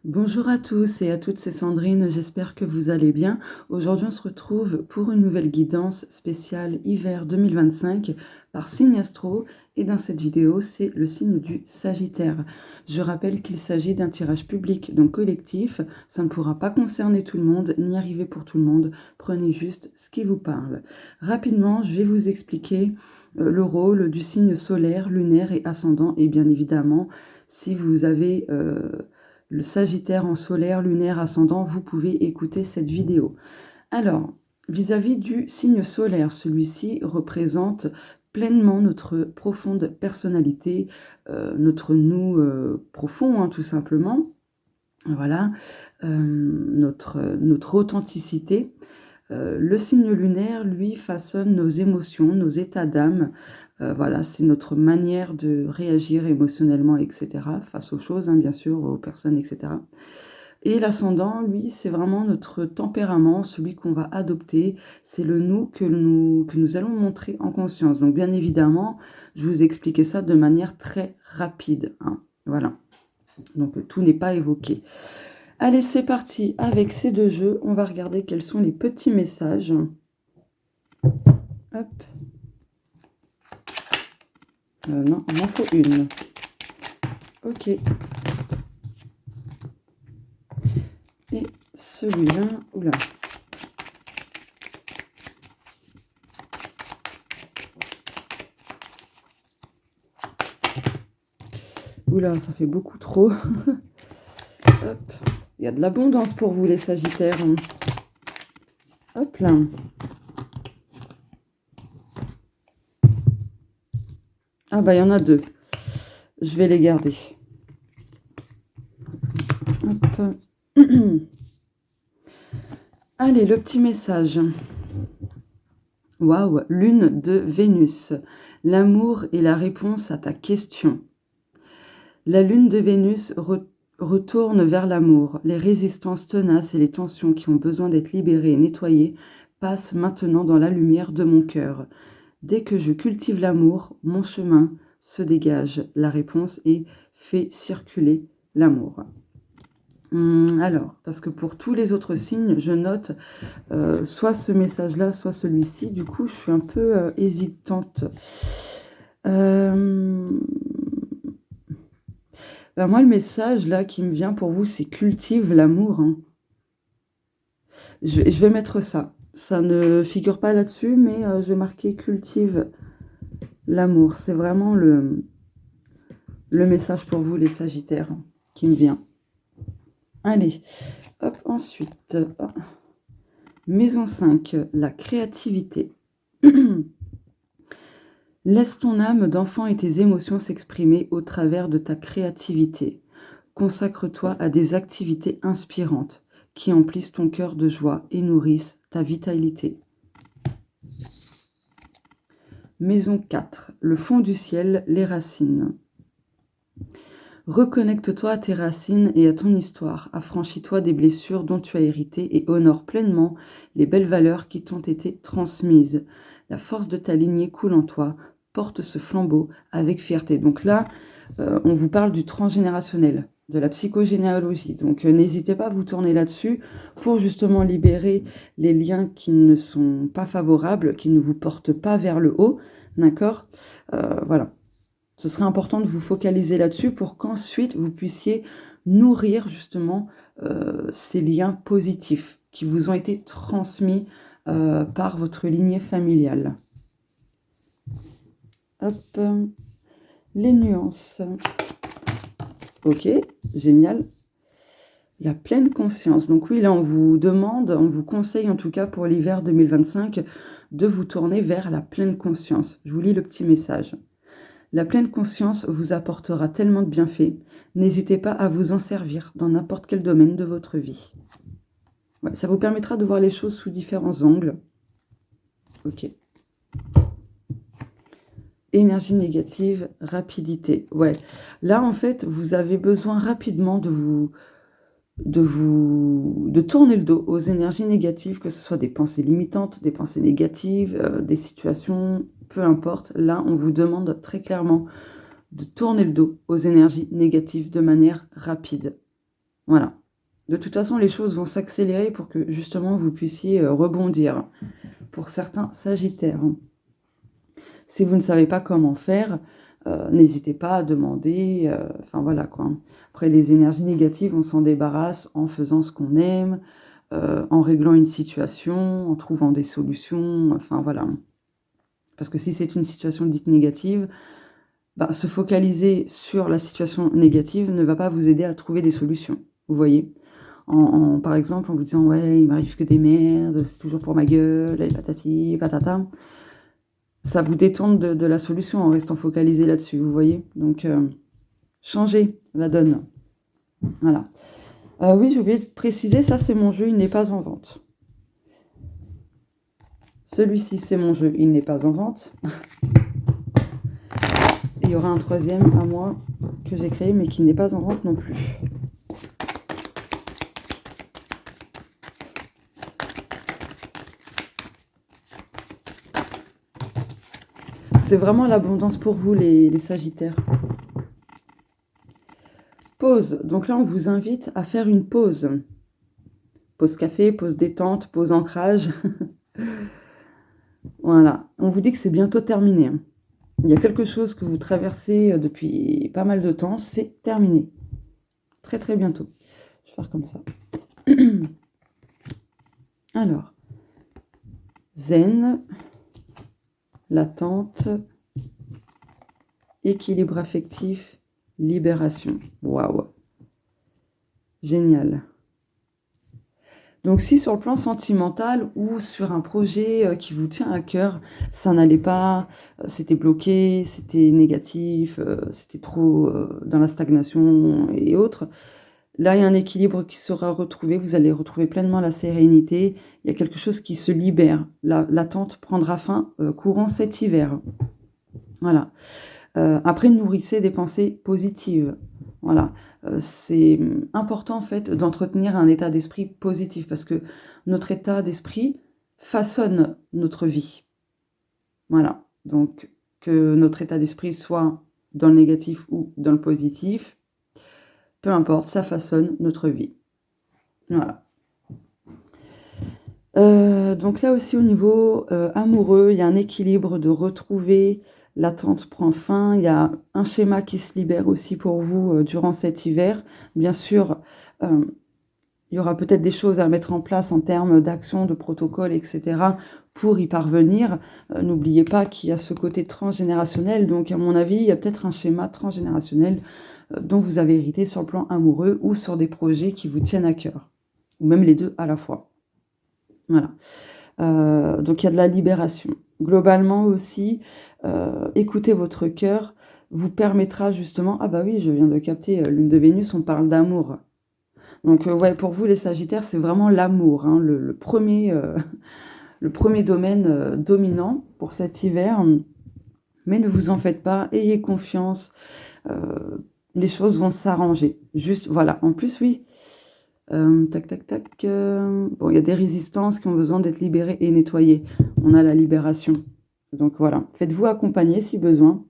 Bonjour à tous et à toutes, c'est Sandrine, j'espère que vous allez bien. Aujourd'hui, on se retrouve pour une nouvelle guidance spéciale hiver 2025 par Signe Astro. Et dans cette vidéo, c'est le signe du Sagittaire. Je rappelle qu'il s'agit d'un tirage public, donc collectif. Ça ne pourra pas concerner tout le monde, ni arriver pour tout le monde. Prenez juste ce qui vous parle. Rapidement, je vais vous expliquer le rôle du signe solaire, lunaire et ascendant. Et bien évidemment, si vous avez le Sagittaire en solaire, lunaire, ascendant, vous pouvez écouter cette vidéo. Alors, vis-à-vis du signe solaire, celui-ci représente pleinement notre profonde personnalité, notre nous profond, hein, tout simplement. Voilà, notre authenticité. Le signe lunaire, lui, façonne nos émotions, nos états d'âme. Voilà, c'est notre manière de réagir émotionnellement, etc., face aux choses, hein, bien sûr, aux personnes, etc. Et l'ascendant, lui, c'est vraiment notre tempérament, celui qu'on va adopter. C'est le nous que nous allons montrer en conscience. Donc, bien évidemment, je vous ai expliqué ça de manière très rapide, hein. Voilà. Donc, tout n'est pas évoqué. Allez, c'est parti. Avec ces deux jeux, on va regarder quels sont les petits messages. Hop. Non, il m'en faut une. Ok. Et celui-là, oula. Oula, ça fait beaucoup trop. Hop. Il y a de l'abondance pour vous, les Sagittaires. Hop là. Ah bah, il y en a deux. Je vais les garder. Hop. Allez, le petit message. Waouh, lune de Vénus. L'amour est la réponse à ta question. La lune de Vénus retourne vers l'amour. Les résistances tenaces et les tensions qui ont besoin d'être libérées et nettoyées passent maintenant dans la lumière de mon cœur. Dès que je cultive l'amour, mon chemin se dégage. La réponse est fait circuler l'amour. Alors, parce que pour tous les autres signes, je note soit ce message-là, soit celui-ci. Du coup, je suis un peu hésitante. Ben moi, le message là qui me vient pour vous, c'est cultive l'amour, hein. Je vais mettre ça. Ça ne figure pas là-dessus, mais je vais marquer cultive l'amour. C'est vraiment le message pour vous, les Sagittaires, hein, qui me vient. Allez, hop, ensuite, maison 5, la créativité. Laisse ton âme d'enfant et tes émotions s'exprimer au travers de ta créativité. Consacre-toi à des activités inspirantes qui emplissent ton cœur de joie et nourrissent ta vitalité. Maison 4, le fond du ciel, les racines. Reconnecte-toi à tes racines et à ton histoire. Affranchis-toi des blessures dont tu as hérité et honore pleinement les belles valeurs qui t'ont été transmises. La force de ta lignée coule en toi. Porte ce flambeau avec fierté. Donc là, on vous parle du transgénérationnel, de la psychogénéalogie. Donc n'hésitez pas à vous tourner là-dessus pour justement libérer les liens qui ne sont pas favorables, qui ne vous portent pas vers le haut. D'accord ? Voilà. Ce serait important de vous focaliser là-dessus pour qu'ensuite vous puissiez nourrir justement ces liens positifs qui vous ont été transmis par votre lignée familiale. Hop, les nuances. Ok, génial. La pleine conscience. Donc oui, là on vous demande, on vous conseille en tout cas pour l'hiver 2025 de vous tourner vers la pleine conscience. Je vous lis le petit message. La pleine conscience vous apportera tellement de bienfaits. N'hésitez pas à vous en servir dans n'importe quel domaine de votre vie. Ouais, ça vous permettra de voir les choses sous différents angles. Ok. Énergie négative, rapidité. Ouais. Là, en fait, vous avez besoin rapidement de tourner le dos aux énergies négatives, que ce soit des pensées limitantes, des pensées négatives, des situations, peu importe. Là, on vous demande très clairement de tourner le dos aux énergies négatives de manière rapide. Voilà. De toute façon, les choses vont s'accélérer pour que justement vous puissiez rebondir. Pour certains Sagittaires. Si vous ne savez pas comment faire, n'hésitez pas à demander. Enfin voilà quoi. Après, les énergies négatives, on s'en débarrasse en faisant ce qu'on aime, en réglant une situation, en trouvant des solutions. Enfin voilà. Parce que si c'est une situation dite négative, bah, se focaliser sur la situation négative ne va pas vous aider à trouver des solutions. Vous voyez, par exemple, en vous disant « Ouais, il m'arrive que des merdes, c'est toujours pour ma gueule, et patati, patata », ça vous détourne de la solution en restant focalisé là-dessus, vous voyez. Donc, changez la donne. Voilà. Oui, j'ai oublié de préciser, ça c'est mon jeu, il n'est pas en vente. Celui-ci, c'est mon jeu, il n'est pas en vente. Il y aura un troisième à moi que j'ai créé, mais qui n'est pas en vente non plus. C'est vraiment l'abondance pour vous, les Sagittaires. Pause. Donc là, on vous invite à faire une pause. Pause café, pause détente, pause ancrage. Voilà. On vous dit que c'est bientôt terminé. Il y a quelque chose que vous traversez depuis pas mal de temps. C'est terminé. Très, très bientôt. Je vais faire comme ça. Alors. Zen. L'attente. Équilibre affectif. Libération. Waouh. Génial. Donc si sur le plan sentimental ou sur un projet qui vous tient à cœur, ça n'allait pas, c'était bloqué, c'était négatif, c'était trop dans la stagnation et autres, là il y a un équilibre qui sera retrouvé, vous allez retrouver pleinement la sérénité, il y a quelque chose qui se libère, l'attente prendra fin courant cet hiver. Voilà. Après, nourrissez des pensées positives. Voilà. C'est important en fait d'entretenir un état d'esprit positif parce que notre état d'esprit façonne notre vie. Voilà. Donc, que notre état d'esprit soit dans le négatif ou dans le positif, peu importe, ça façonne notre vie. Voilà. Donc là aussi au niveau amoureux, il y a un équilibre de retrouver. L'attente prend fin, il y a un schéma qui se libère aussi pour vous durant cet hiver. Bien sûr, il y aura peut-être des choses à mettre en place en termes d'action, de protocole, etc. pour y parvenir. N'oubliez pas qu'il y a ce côté transgénérationnel. Donc, à mon avis, il y a peut-être un schéma transgénérationnel dont vous avez hérité sur le plan amoureux ou sur des projets qui vous tiennent à cœur. Ou même les deux à la fois. Voilà. Donc, il y a de la libération. Globalement aussi, écouter votre cœur vous permettra justement... Ah bah oui, je viens de capter lune de Vénus, on parle d'amour. Donc ouais, pour vous les Sagittaires, c'est vraiment l'amour, hein, le premier domaine dominant pour cet hiver. Mais ne vous en faites pas, ayez confiance, les choses vont s'arranger. Juste, voilà, en plus oui, tac tac tac, bon, il y a des résistances qui ont besoin d'être libérées et nettoyées. On a la libération. Donc voilà, faites-vous accompagner si besoin.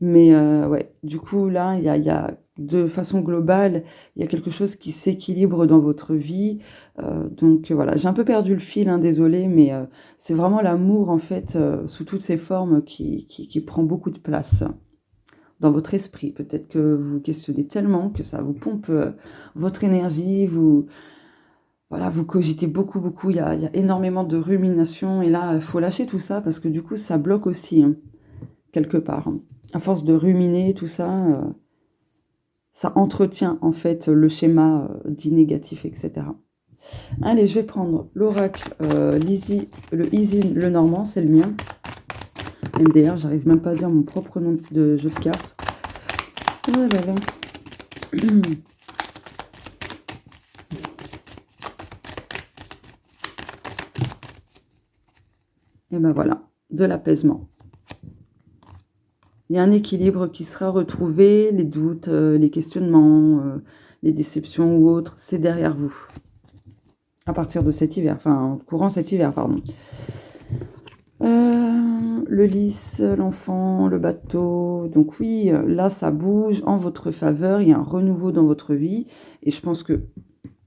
Mais ouais, du coup, là, il y a de façon globale, il y a quelque chose qui s'équilibre dans votre vie. Donc voilà, j'ai un peu perdu le fil, hein, désolée, mais c'est vraiment l'amour, en fait, sous toutes ses formes qui prend beaucoup de place dans votre esprit. Peut-être que vous questionnez tellement que ça vous pompe votre énergie, voilà, vous cogitez beaucoup, beaucoup, il y a énormément de rumination, et là, il faut lâcher tout ça, parce que du coup, ça bloque aussi, hein, quelque part. Hein. À force de ruminer, tout ça, ça entretient, en fait, le schéma dit négatif, etc. Allez, je vais prendre l'oracle, l'Easy, le Normand, c'est le mien. MDR, j'arrive même pas à dire mon propre nom de jeu de cartes. Oh là là. Et ben voilà, de l'apaisement. Il y a un équilibre qui sera retrouvé, les doutes, les questionnements, les déceptions ou autres, c'est derrière vous. À partir de cet hiver, enfin, courant cet hiver, pardon. Le lys, l'enfant, le bateau. Donc oui, là, ça bouge en votre faveur. Il y a un renouveau dans votre vie. Et je pense que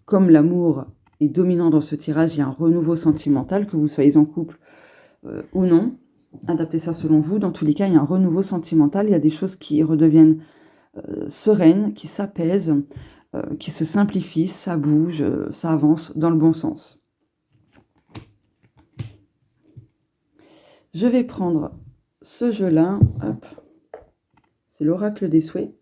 comme l'amour est dominant dans ce tirage, il y a un renouveau sentimental, que vous soyez en couple ou non. Adaptez ça selon vous. Dans tous les cas, il y a un renouveau sentimental. Il y a des choses qui redeviennent sereines, qui s'apaisent, qui se simplifient. Ça bouge, ça avance dans le bon sens. Je vais prendre ce jeu-là. Hop. C'est l'oracle des souhaits.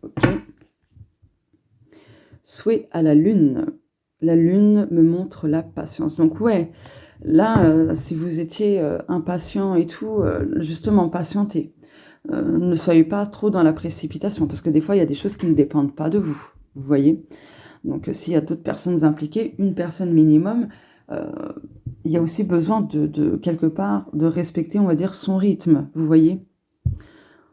Ok. Souhait à la lune. La lune me montre la patience. Donc ouais, là, si vous étiez impatient et tout, justement, patientez. Ne soyez pas trop dans la précipitation, parce que des fois, il y a des choses qui ne dépendent pas de vous. Vous voyez ? Donc, s'il y a d'autres personnes impliquées, une personne minimum, il y a aussi besoin de quelque part, de respecter, on va dire, son rythme. Vous voyez ?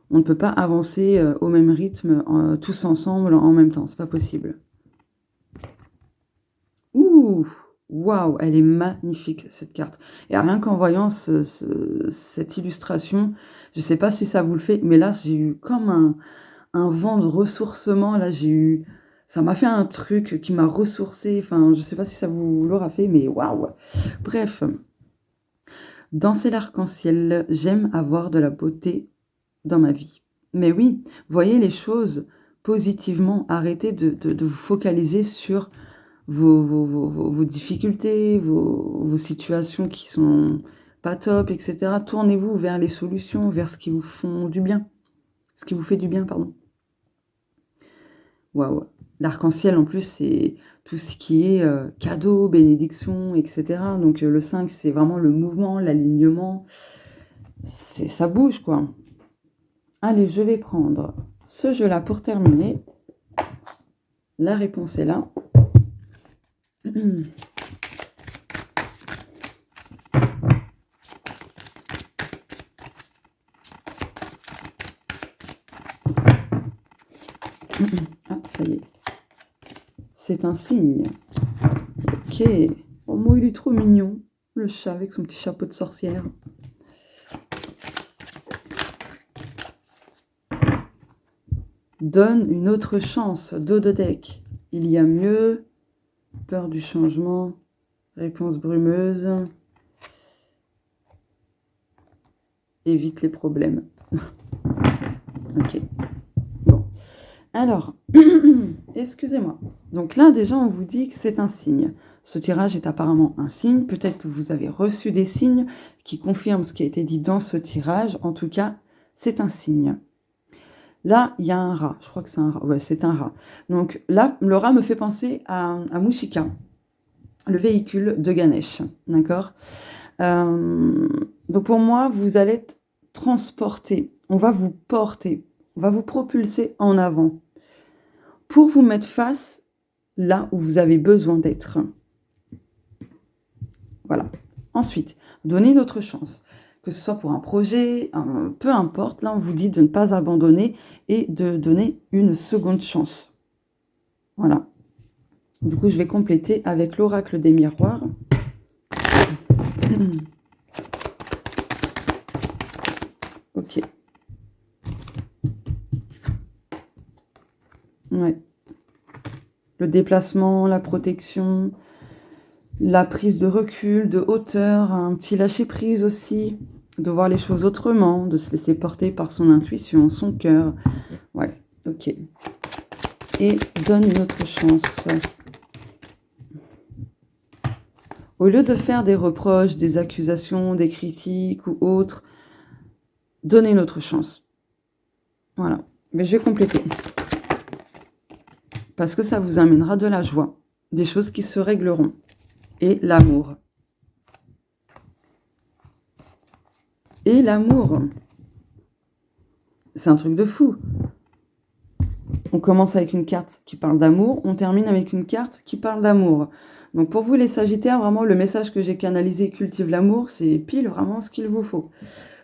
On ne peut pas avancer au même rythme, tous ensemble, en même temps. C'est pas possible. Ouh, waouh, elle est magnifique cette carte. Et rien qu'en voyant cette illustration, je ne sais pas si ça vous le fait, mais là j'ai eu comme un vent de ressourcement. Là ça m'a fait un truc qui m'a ressourcé. Enfin, je ne sais pas si ça vous l'aura fait, mais waouh. Bref, danser l'arc-en-ciel, j'aime avoir de la beauté dans ma vie. Mais oui, voyez les choses positivement. Arrêtez de vous focaliser sur vos difficultés, vos situations qui sont pas top, etc. Tournez-vous vers les solutions, vers ce qui vous font du bien. Ce qui vous fait du bien, pardon. Waouh. L'arc-en-ciel, en plus, c'est tout ce qui est cadeau, bénédiction, etc. Donc le 5, c'est vraiment le mouvement, l'alignement. Ça bouge, quoi. Allez, je vais prendre ce jeu-là pour terminer. La réponse est là. Ah, ça y est. C'est un signe. Ok. Oh, moi, il est trop mignon. Le chat avec son petit chapeau de sorcière. Donne une autre chance. Dos de deck. Il y a mieux. Peur du changement. Réponse brumeuse. Évite les problèmes. Ok. Bon. Alors, excusez-moi. Donc là, déjà, on vous dit que c'est un signe. Ce tirage est apparemment un signe. Peut-être que vous avez reçu des signes qui confirment ce qui a été dit dans ce tirage. En tout cas, c'est un signe. Là, il y a un rat. Je crois que c'est un rat. Ouais, c'est un rat. Donc là, le rat me fait penser à Mushika, le véhicule de Ganesh. D'accord ? Donc pour moi, vous allez être transporté. On va vous porter. On va vous propulser en avant pour vous mettre face là où vous avez besoin d'être. Voilà. Ensuite, donnez notre chance. Que ce soit pour un projet, peu importe, là on vous dit de ne pas abandonner et de donner une seconde chance. Voilà. Du coup, je vais compléter avec l'oracle des miroirs. Ok. Ouais. Le déplacement, la protection, la prise de recul, de hauteur, un petit lâcher-prise aussi, de voir les choses autrement, de se laisser porter par son intuition, son cœur. Ouais, ok. Et donne une autre chance. Au lieu de faire des reproches, des accusations, des critiques ou autres, donnez une autre chance. Voilà. Mais je vais compléter. Parce que ça vous amènera de la joie, des choses qui se régleront. Et l'amour. Et l'amour. C'est un truc de fou. On commence avec une carte qui parle d'amour, on termine avec une carte qui parle d'amour. Donc pour vous les Sagittaires, vraiment le message que j'ai canalisé cultive l'amour, c'est pile vraiment ce qu'il vous faut.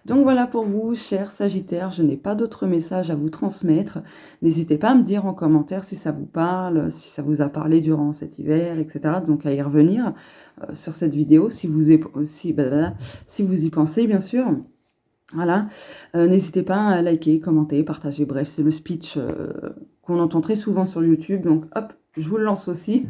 Donc voilà pour vous, chers Sagittaires, je n'ai pas d'autres messages à vous transmettre. N'hésitez pas à me dire en commentaire si ça vous parle, si ça vous a parlé durant cet hiver, etc. Donc à y revenir sur cette vidéo si vous y pensez, bien sûr. Voilà, n'hésitez pas à liker, commenter, partager, bref, c'est le speech qu'on entend très souvent sur YouTube, donc hop, je vous le lance aussi,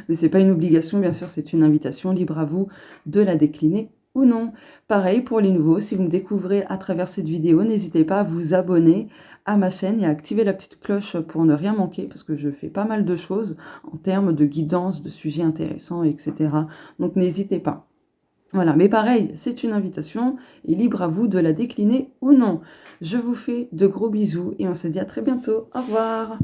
mais c'est pas une obligation, bien sûr, c'est une invitation, libre à vous de la décliner ou non. Pareil pour les nouveaux, si vous me découvrez à travers cette vidéo, n'hésitez pas à vous abonner à ma chaîne et à activer la petite cloche pour ne rien manquer, parce que je fais pas mal de choses en termes de guidance, de sujets intéressants, etc. Donc n'hésitez pas. Voilà, mais pareil, c'est une invitation et libre à vous de la décliner ou non. Je vous fais de gros bisous et on se dit à très bientôt. Au revoir.